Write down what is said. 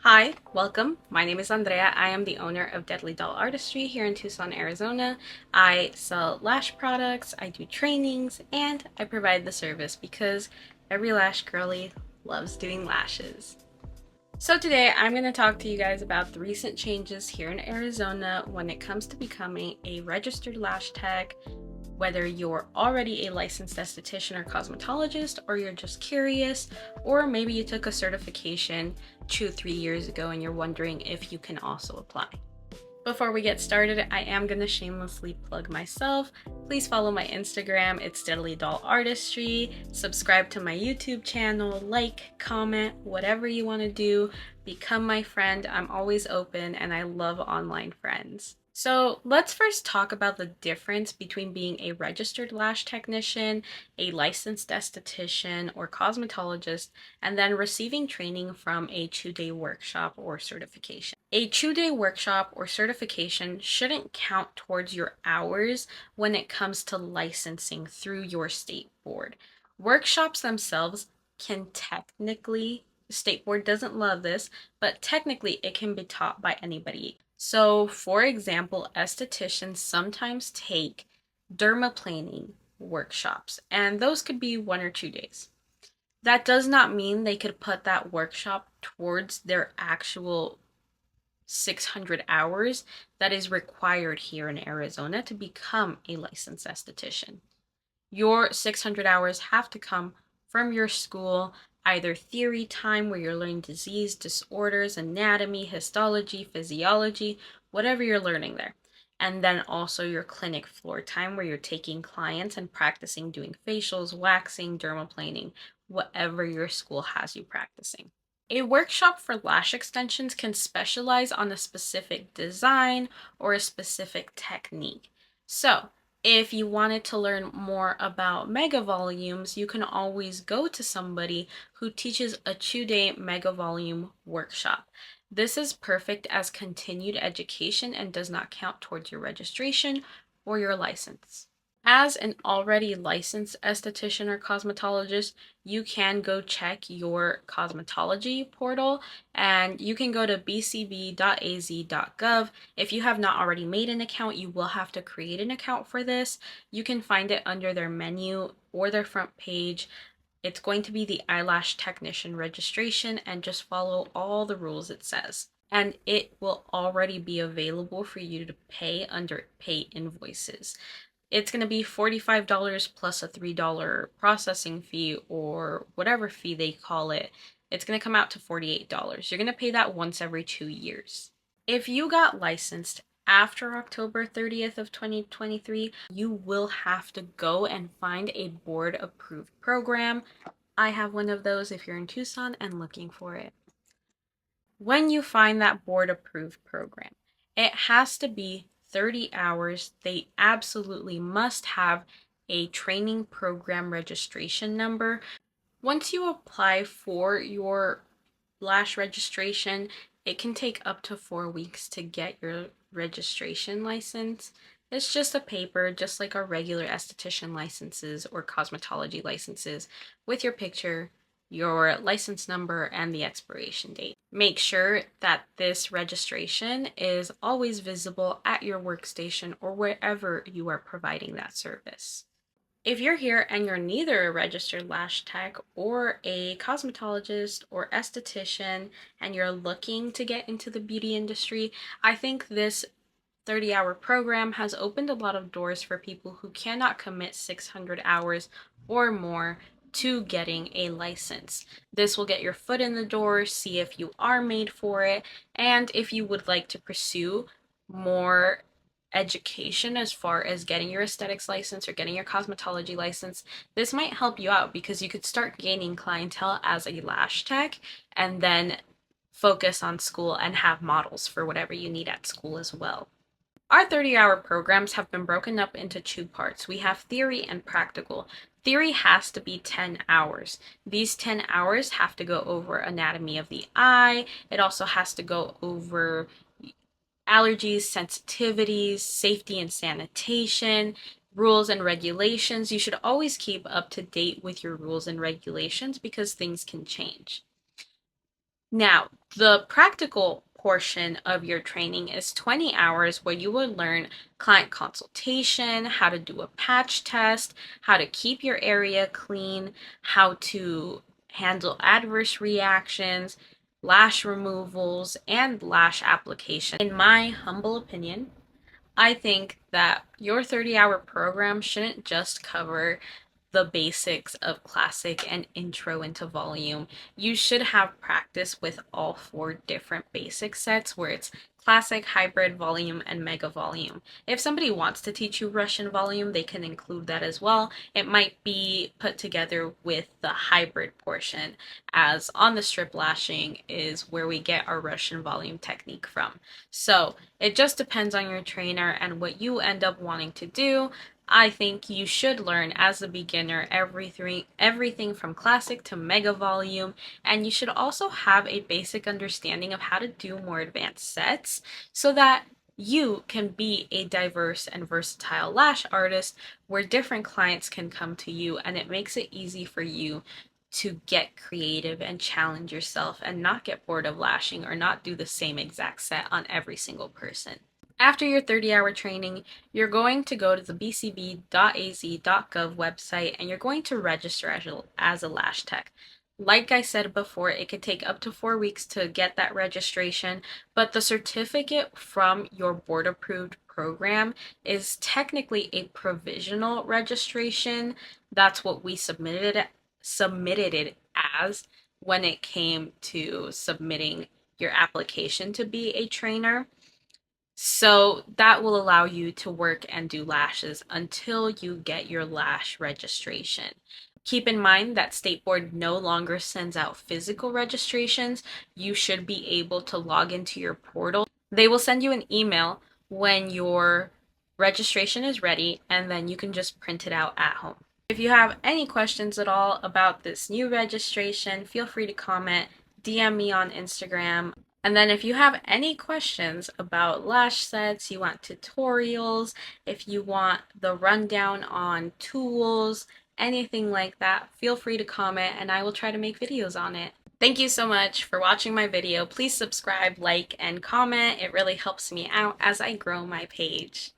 Hi, welcome. My name is Andrea. I am the owner of Deadly Doll Artistry here in Tucson, Arizona. I sell lash products, I do trainings, and I provide the service because every lash girly loves doing lashes. So today I'm going to talk to you guys about the recent changes here in Arizona when it comes to becoming a registered lash tech, whether you're already a licensed esthetician or cosmetologist, or you're just curious, or maybe you took a certification 2-3 years ago and you're wondering if you can also apply. Before we get started, I am going to shamelessly plug myself. Please follow my Instagram, it's Deadly Doll Artistry. Subscribe to my YouTube channel, like, comment, whatever you want to do. Become my friend. I'm always open and I love online friends. So let's first talk about the difference between being a registered lash technician, a licensed esthetician or cosmetologist, and then receiving training from a 2-day workshop or certification. A 2-day workshop or certification shouldn't count towards your hours when it comes to licensing through your state board. Workshops themselves can technically, the state board doesn't love this, but technically it can be taught by anybody. So, for example, estheticians sometimes take dermaplaning workshops, and those could be 1 or 2 days. That does not mean they could put that workshop towards their actual 600 hours that is required here in Arizona to become a licensed esthetician. Your 600 hours have to come from your school, either theory time where you're learning disease, disorders, anatomy, histology, physiology, whatever you're learning there. And then also your clinic floor time where you're taking clients and practicing doing facials, waxing, dermaplaning, whatever your school has you practicing. A workshop for lash extensions can specialize on a specific design or a specific technique. So, if you wanted to learn more about mega volumes, you can always go to somebody who teaches a 2-day mega volume workshop. This is perfect as continued education and does not count towards your registration or your license. As an already licensed esthetician or cosmetologist, you can go check your cosmetology portal and you can go to bcb.az.gov. If you have not already made an account, you will have to create an account for this. You can find it under their menu or their front page. It's going to be the eyelash technician registration and just follow all the rules it says. And it will already be available for you to pay under pay invoices. It's going to be $45 plus a $3 processing fee or whatever fee they call it. It's going to come out to $48. You're going to pay that once every 2 years. If you got licensed after October 30th of 2023, you will have to go and find a board approved program. I have one of those if you're in Tucson and looking for it. When you find that board approved program, it has to be 30 hours. They absolutely must have a training program registration number. Once you apply for your lash registration, it can take up to 4 weeks to get your registration license. It's just a paper, just like our regular esthetician licenses or cosmetology licenses, with your picture, your license number, and the expiration date. Make sure that this registration is always visible at your workstation or wherever you are providing that service. If you're here and you're neither a registered lash tech or a cosmetologist or esthetician and you're looking to get into the beauty industry, I think this 30-hour program has opened a lot of doors for people who cannot commit 600 hours or more to getting a license. This will get your foot in the door, see if you are made for it, and if you would like to pursue more education as far as getting your aesthetics license or getting your cosmetology license, this might help you out because you could start gaining clientele as a lash tech and then focus on school and have models for whatever you need at school as well. Our 30-hour programs have been broken up into 2 parts. We have theory and practical. Theory has to be 10 hours. These 10 hours have to go over anatomy of the eye. It also has to go over allergies, sensitivities, safety and sanitation, rules and regulations. You should always keep up to date with your rules and regulations because things can change. Now, the practical portion of your training is 20 hours where you will learn client consultation, how to do a patch test, how to keep your area clean, how to handle adverse reactions, lash removals, and lash application. In my humble opinion, I think that your 30-hour program shouldn't just cover the basics of classic and intro into volume. You should have practice with all four different basic sets where it's classic, hybrid, volume, and mega volume. If somebody wants to teach you Russian volume, they can include that as well. It might be put together with the hybrid portion, as on the strip lashing is where we get our Russian volume technique from. So it just depends on your trainer and what you end up wanting to do. I think you should learn as a beginner everything from classic to mega volume, and you should also have a basic understanding of how to do more advanced sets so that you can be a diverse and versatile lash artist where different clients can come to you, and it makes it easy for you to get creative and challenge yourself and not get bored of lashing or not do the same exact set on every single person. After your 30-hour training, you're going to go to the bcb.az.gov website and you're going to register as a Lash Tech. Like I said before, it could take up to 4 weeks to get that registration, but the certificate from your board approved program is technically a provisional registration. That's what we submitted it as when it came to submitting your application to be a trainer. So that will allow you to work and do lashes until you get your lash registration. Keep in mind that State Board no longer sends out physical registrations. You should be able to log into your portal. They will send you an email when your registration is ready, and then you can just print it out at home. If you have any questions at all about this new registration, feel free to comment, DM me on Instagram. And then if you have any questions about lash sets, you want tutorials, if you want the rundown on tools, anything like that, feel free to comment and I will try to make videos on it. Thank you so much for watching my video. Please subscribe, like, and comment. It really helps me out as I grow my page.